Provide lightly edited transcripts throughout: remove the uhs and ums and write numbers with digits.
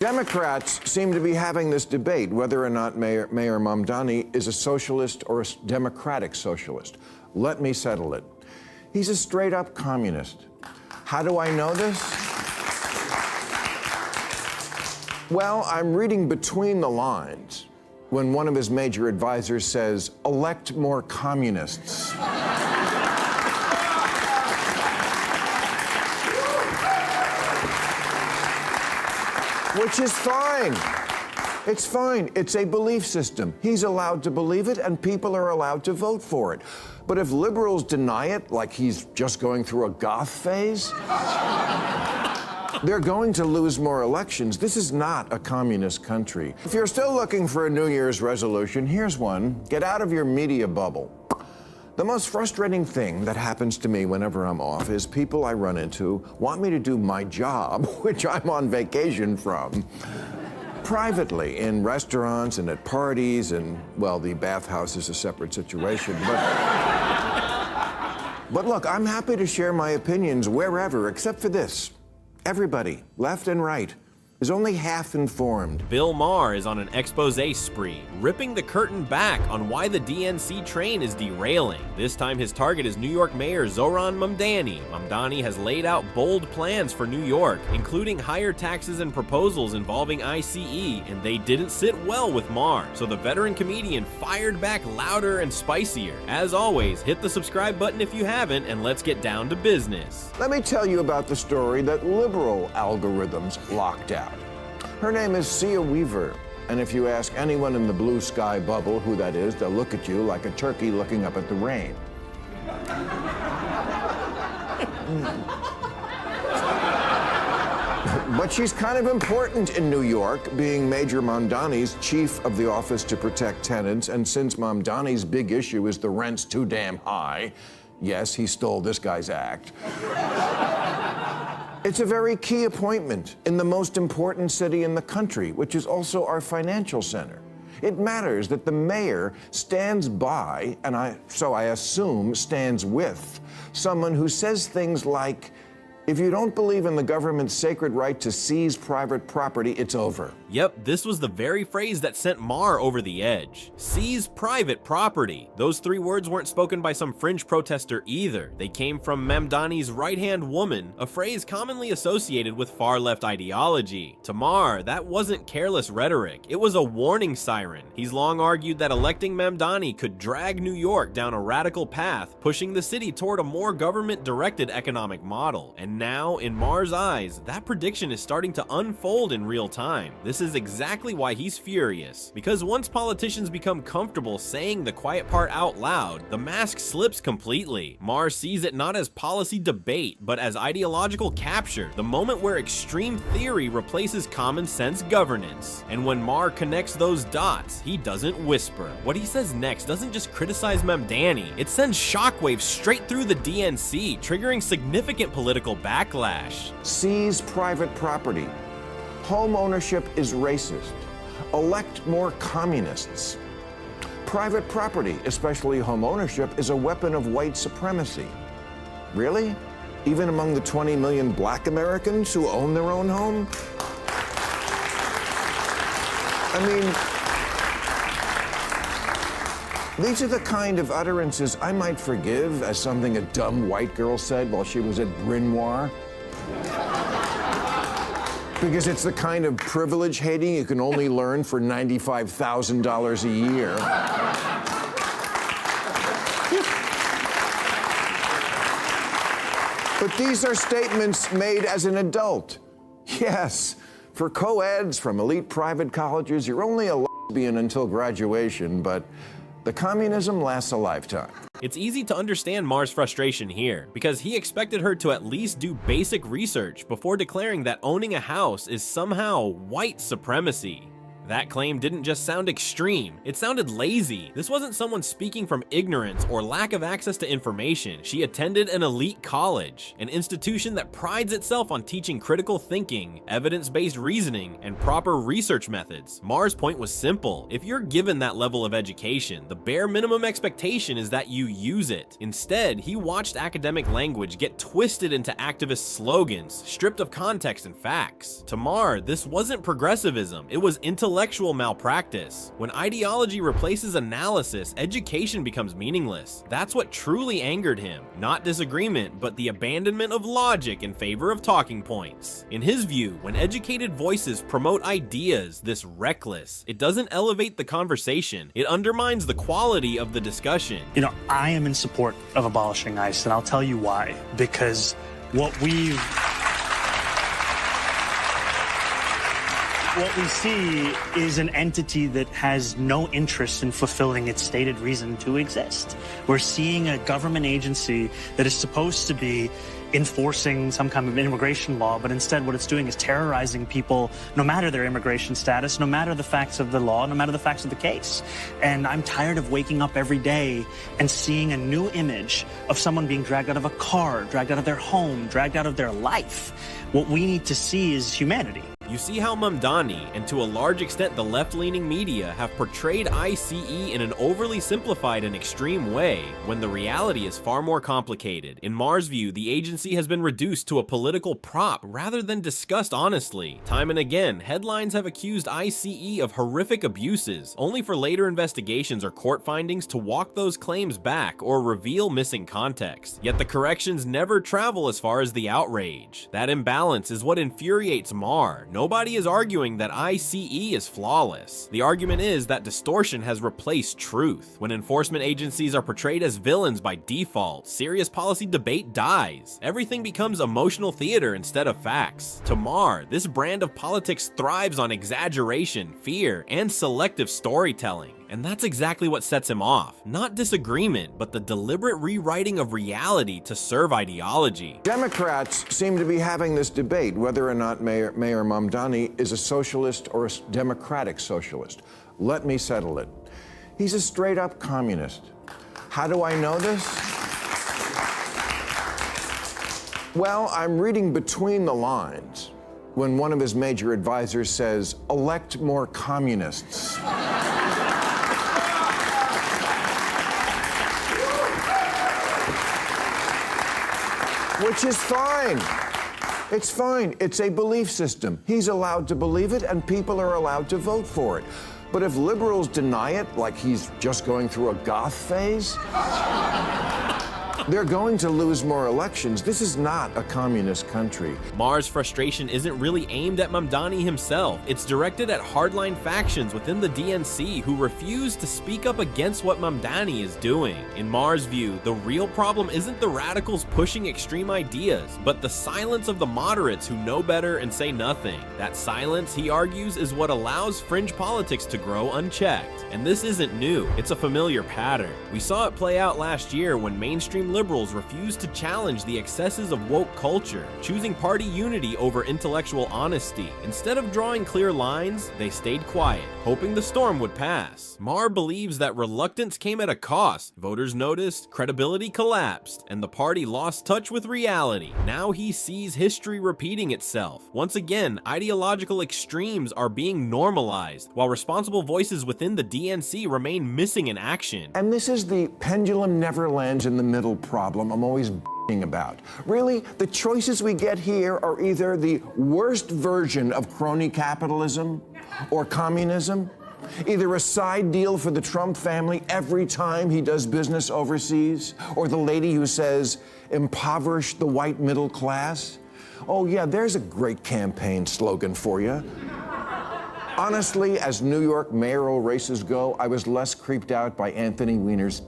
Democrats seem to be having this debate whether or not Maher Mamdani is a socialist or a democratic socialist. Let me settle it. He's a straight-up communist. How do I know this? Well, I'm reading between the lines when one of his major advisors says, elect more communists. Which is fine. It's fine. It's a belief system. He's allowed to believe it, and people are allowed to vote for it. But if liberals deny it, like he's just going through a goth phase, they're going to lose more elections. This is not a communist country. If you're still looking for a New Year's resolution, here's one. Get out of your media bubble. The most frustrating thing that happens to me whenever I'm off is people I run into want me to do my job, which I'm on vacation from, privately in restaurants and at parties, and, well, the bathhouse is a separate situation. But look, I'm happy to share my opinions wherever, except for this. Everybody, left and right, is only half informed. Bill Maher is on an expose spree, ripping the curtain back on why the DNC train is derailing. This time his target is New York Mayor Zohran Mamdani. Mamdani has laid out bold plans for New York, including higher taxes and proposals involving ICE, and they didn't sit well with Maher. So the veteran comedian fired back louder and spicier. As always, hit the subscribe button if you haven't, and let's get down to business. Let me tell you about the story that liberal algorithms locked out. Her name is Sia Weaver, and if you ask anyone in the blue sky bubble who that is, they'll look at you like a turkey looking up at the rain. But she's kind of important in New York, being Major Mamdani's chief of the Office to Protect Tenants, and since Mamdani's big issue is the rent's too damn high, yes, he stole this guy's act. It's a very key appointment in the most important city in the country, which is also our financial center. It matters that the mayor stands by, and so I assume stands with, someone who says things like, if you don't believe in the government's sacred right to seize private property, it's over. Yep, this was the very phrase that sent Maher over the edge. Seize private property. Those three words weren't spoken by some fringe protester either. They came from Mamdani's right-hand woman, a phrase commonly associated with far-left ideology. To Maher, that wasn't careless rhetoric. It was a warning siren. He's long argued that electing Mamdani could drag New York down a radical path, pushing the city toward a more government-directed economic model. And now, in Maher's eyes, that prediction is starting to unfold in real time. This is exactly why he's furious. Because once politicians become comfortable saying the quiet part out loud, the mask slips completely. Maher sees it not as policy debate, but as ideological capture, the moment where extreme theory replaces common sense governance. And when Maher connects those dots, he doesn't whisper. What he says next doesn't just criticize Mamdani, it sends shockwaves straight through the DNC, triggering significant political backlash. Seize private property. Home ownership is racist. Elect more communists. Private property, especially home ownership, is a weapon of white supremacy. Really? Even among the 20 million black Americans who own their own home? I mean, these are the kind of utterances I might forgive as something a dumb white girl said while she was at Bryn Mawr. Because it's the kind of privilege hating you can only learn for $95,000 a year. But these are statements made as an adult. Yes, for co-eds from elite private colleges, you're only a lesbian until graduation, but the communism lasts a lifetime. It's easy to understand Maher's frustration here, because he expected her to at least do basic research before declaring that owning a house is somehow white supremacy. That claim didn't just sound extreme, it sounded lazy. This wasn't someone speaking from ignorance or lack of access to information. She attended an elite college, an institution that prides itself on teaching critical thinking, evidence-based reasoning, and proper research methods. Maher's point was simple. If you're given that level of education, the bare minimum expectation is that you use it. Instead, he watched academic language get twisted into activist slogans, stripped of context and facts. To Maher, this wasn't progressivism, it was intellectual malpractice. When ideology replaces analysis, education becomes meaningless. That's what truly angered him. Not disagreement, but the abandonment of logic in favor of talking points. In his view, when educated voices promote ideas this reckless, it doesn't elevate the conversation, it undermines the quality of the discussion. You know, I am in support of abolishing ICE, and I'll tell you why. Because what we see is an entity that has no interest in fulfilling its stated reason to exist. We're seeing a government agency that is supposed to be enforcing some kind of immigration law, but instead what it's doing is terrorizing people no matter their immigration status, no matter the facts of the law, no matter the facts of the case. And I'm tired of waking up every day and seeing a new image of someone being dragged out of a car, dragged out of their home, dragged out of their life. What we need to see is humanity. You see how Mamdani, and to a large extent the left-leaning media, have portrayed ICE in an overly simplified and extreme way, when the reality is far more complicated. In Maher's view, the agency has been reduced to a political prop rather than discussed honestly. Time and again, headlines have accused ICE of horrific abuses, only for later investigations or court findings to walk those claims back or reveal missing context. Yet the corrections never travel as far as the outrage. That imbalance is what infuriates Maher. Nobody is arguing that ICE is flawless. The argument is that distortion has replaced truth. When enforcement agencies are portrayed as villains by default, serious policy debate dies. Everything becomes emotional theater instead of facts. To Maher, this brand of politics thrives on exaggeration, fear, and selective storytelling. And that's exactly what sets him off. Not disagreement, but the deliberate rewriting of reality to serve ideology. Democrats seem to be having this debate whether or not Maher Mamdani is a socialist or a democratic socialist. Let me settle it. He's a straight-up communist. How do I know this? Well, I'm reading between the lines when one of his major advisors says, elect more communists. Which is fine. It's fine. It's a belief system. He's allowed to believe it, and people are allowed to vote for it. But if liberals deny it, like he's just going through a goth phase, they're going to lose more elections. This is not a communist country. Maher's frustration isn't really aimed at Mamdani himself. It's directed at hardline factions within the DNC who refuse to speak up against what Mamdani is doing. In Maher's view, the real problem isn't the radicals pushing extreme ideas, but the silence of the moderates who know better and say nothing. That silence, he argues, is what allows fringe politics to grow unchecked. And this isn't new. It's a familiar pattern. We saw it play out last year when mainstream liberals refused to challenge the excesses of woke culture, choosing party unity over intellectual honesty. Instead of drawing clear lines, they stayed quiet, hoping the storm would pass. Maher believes that reluctance came at a cost. Voters noticed, credibility collapsed, and the party lost touch with reality. Now he sees history repeating itself. Once again, ideological extremes are being normalized, while responsible voices within the DNC remain missing in action. And this is the pendulum never lands in the middle problem I'm always about. Really, the choices we get here are either the worst version of crony capitalism or communism, either a side deal for the Trump family every time he does business overseas, or the lady who says, impoverish the white middle class. Oh yeah, there's a great campaign slogan for you. Honestly, as New York mayoral races go, I was less creeped out by Anthony Weiner's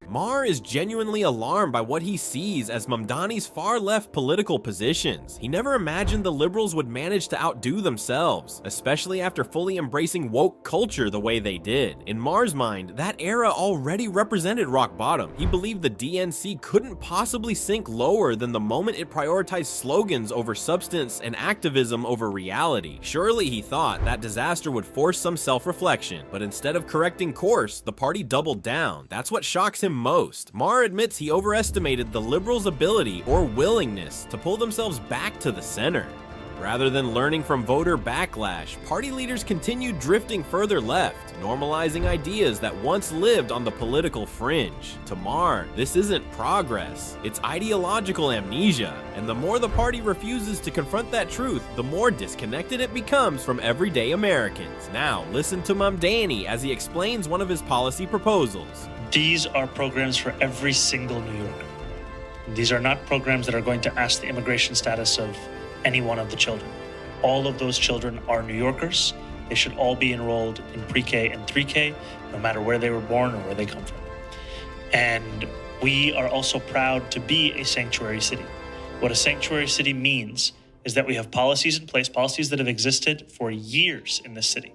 Maher is genuinely alarmed by what he sees as Mamdani's far-left political positions. He never imagined the liberals would manage to outdo themselves, especially after fully embracing woke culture the way they did. In Maher's mind, that era already represented rock bottom. He believed the DNC couldn't possibly sink lower than the moment it prioritized slogans over substance and activism over reality. Surely, he thought, that disaster would force some self-reflection, but instead of correcting course, the party doubled down. That's what shocks him most. Maher admits he overestimated the liberals' ability or willingness to pull themselves back to the center. Rather than learning from voter backlash, party leaders continued drifting further left, normalizing ideas that once lived on the political fringe. To Maher, this isn't progress, it's ideological amnesia, and the more the party refuses to confront that truth, the more disconnected it becomes from everyday Americans. Now, listen to Mamdani as he explains one of his policy proposals. These are programs for every single New Yorker. These are not programs that are going to ask the immigration status of any one of the children. All of those children are New Yorkers. They should all be enrolled in pre-K and 3K, no matter where they were born or where they come from. And we are also proud to be a sanctuary city. What a sanctuary city means is that we have policies in place, policies that have existed for years in this city,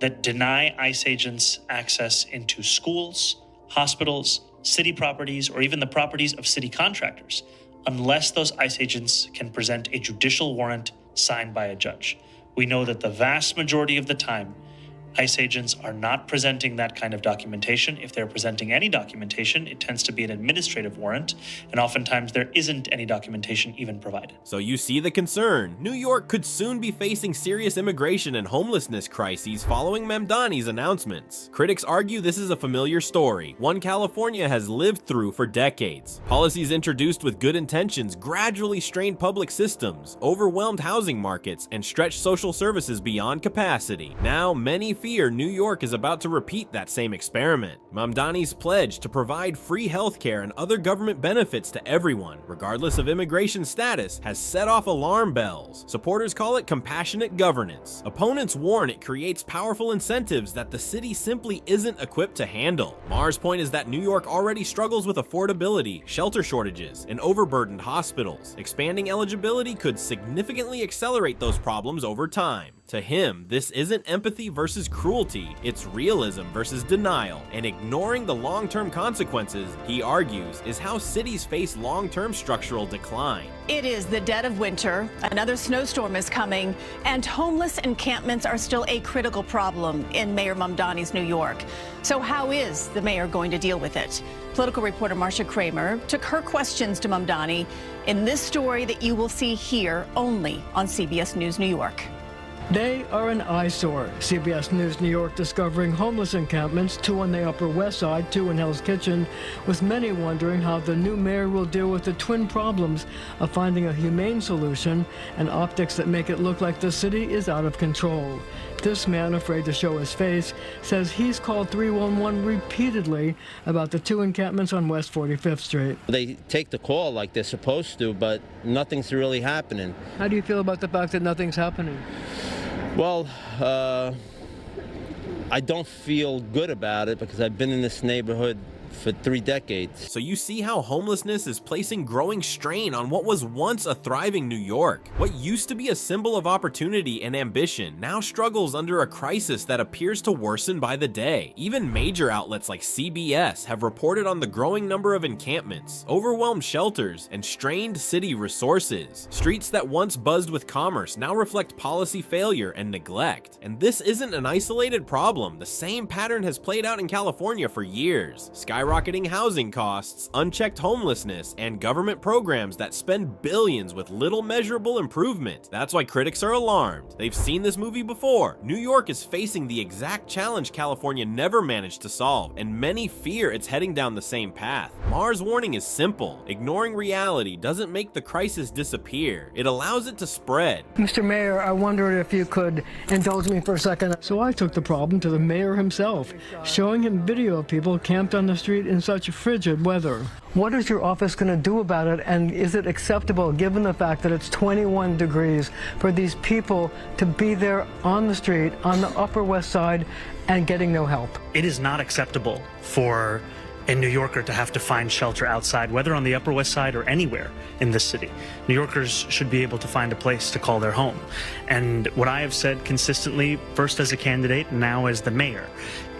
that deny ICE agents access into schools, hospitals, city properties, or even the properties of city contractors, unless those ICE agents can present a judicial warrant signed by a judge. We know that the vast majority of the time, ICE agents are not presenting that kind of documentation. If they're presenting any documentation, it tends to be an administrative warrant, and oftentimes there isn't any documentation even provided. So you see the concern. New York could soon be facing serious immigration and homelessness crises following Mamdani's announcements. Critics argue this is a familiar story, one California has lived through for decades. Policies introduced with good intentions gradually strained public systems, overwhelmed housing markets, and stretched social services beyond capacity. Now, many fear New York is about to repeat that same experiment. Mamdani's pledge to provide free healthcare and other government benefits to everyone, regardless of immigration status, has set off alarm bells. Supporters call it compassionate governance. Opponents warn it creates powerful incentives that the city simply isn't equipped to handle. Maher's point is that New York already struggles with affordability, shelter shortages, and overburdened hospitals. Expanding eligibility could significantly accelerate those problems over time. To him, this isn't empathy versus cruelty, it's realism versus denial, and ignoring the long-term consequences, he argues, is how cities face long-term structural decline. It is the dead of winter, another snowstorm is coming, and homeless encampments are still a critical problem in Mayor Mamdani's New York. So how is the mayor going to deal with it? Political reporter Marcia Kramer took her questions to Mamdani in this story that you will see here only on CBS News New York. They are an eyesore. CBS News New York discovering homeless encampments, 2 on the Upper West Side, 2 in Hell's Kitchen, with many wondering how the new mayor will deal with the twin problems of finding a humane solution and optics that make it look like the city is out of control. This man, afraid to show his face, says he's called 311 repeatedly about the 2 encampments on West 45th Street. They take the call like they're supposed to, but nothing's really happening. How do you feel about the fact that nothing's happening? Well, I don't feel good about it because I've been in this neighborhood for 3 decades. So you see how homelessness is placing growing strain on what was once a thriving New York. What used to be a symbol of opportunity and ambition now struggles under a crisis that appears to worsen by the day. Even major outlets like CBS have reported on the growing number of encampments, overwhelmed shelters, and strained city resources. Streets that once buzzed with commerce now reflect policy failure and neglect. And this isn't an isolated problem. The same pattern has played out in California for years. Skyrocketing housing costs, unchecked homelessness, and government programs that spend billions with little measurable improvement. That's why critics are alarmed. They've seen this movie before. New York is facing the exact challenge California never managed to solve, and many fear it's heading down the same path. Maher's warning is simple. Ignoring reality doesn't make the crisis disappear. It allows it to spread. Mr. Mayor, I wondered if you could indulge me for a second. So I took the problem to the mayor himself, showing him video of people camped on the street in such frigid weather. What is your office going to do about it, and is it acceptable, given the fact that it's 21 degrees, for these people to be there on the street, on the Upper West Side, and getting no help? It is not acceptable for a New Yorker to have to find shelter outside, whether on the Upper West Side or anywhere in this city. New Yorkers should be able to find a place to call their home. And what I have said consistently, first as a candidate and now as the mayor,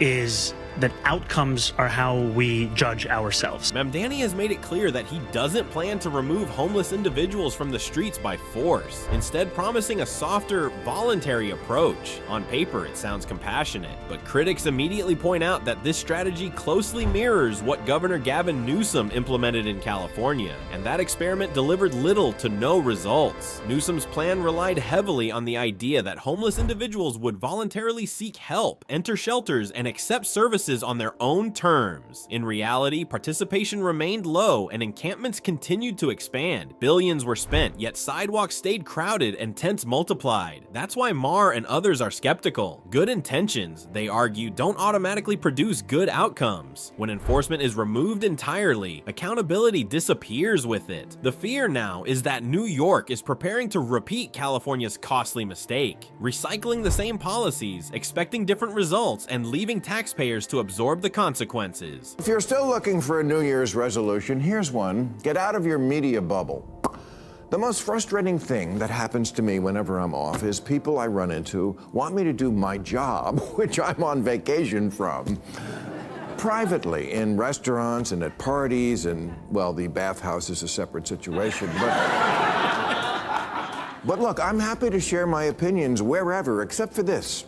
is that outcomes are how we judge ourselves. Mamdani has made it clear that he doesn't plan to remove homeless individuals from the streets by force, instead promising a softer, voluntary approach. On paper, it sounds compassionate, but critics immediately point out that this strategy closely mirrors what Governor Gavin Newsom implemented in California, and that experiment delivered little to no results. Newsom's plan relied heavily on the idea that homeless individuals would voluntarily seek help, enter shelters, and accept services on their own terms. In reality, participation remained low and encampments continued to expand. Billions were spent, yet sidewalks stayed crowded and tents multiplied. That's why Maher and others are skeptical. Good intentions, they argue, don't automatically produce good outcomes. When enforcement is removed entirely, accountability disappears with it. The fear now is that New York is preparing to repeat California's costly mistake, recycling the same policies, expecting different results, and leaving taxpayers to absorb the consequences. If you're still looking for a New Year's resolution, here's one. Get out of your media bubble. The most frustrating thing that happens to me whenever I'm off is people I run into want me to do my job, which I'm on vacation from, privately, in restaurants and at parties, and, well, the bathhouse is a separate situation, but look, I'm happy to share my opinions wherever, except for this.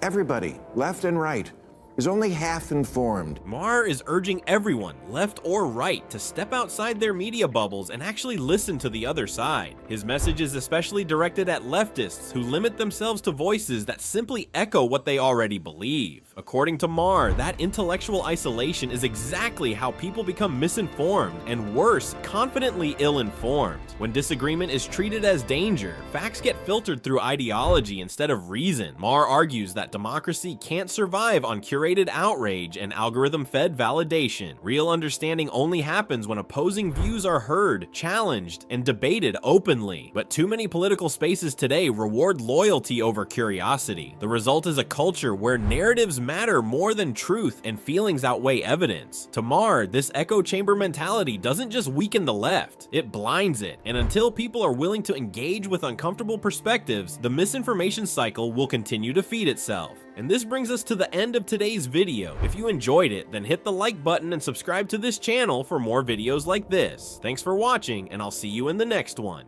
Everybody, left and right, is only half informed. Maher is urging everyone, left or right, to step outside their media bubbles and actually listen to the other side. His message is especially directed at leftists who limit themselves to voices that simply echo what they already believe. According to Maher, that intellectual isolation is exactly how people become misinformed and, worse, confidently ill-informed. When disagreement is treated as danger, facts get filtered through ideology instead of reason. Maher argues that democracy can't survive on curated outrage and algorithm-fed validation. Real understanding only happens when opposing views are heard, challenged, and debated openly. But too many political spaces today reward loyalty over curiosity. The result is a culture where narratives matter more than truth and feelings outweigh evidence. To Maher, this echo chamber mentality doesn't just weaken the left, it blinds it. And until people are willing to engage with uncomfortable perspectives, the misinformation cycle will continue to feed itself. And this brings us to the end of today's video. If you enjoyed it, then hit the like button and subscribe to this channel for more videos like this. Thanks for watching, and I'll see you in the next one.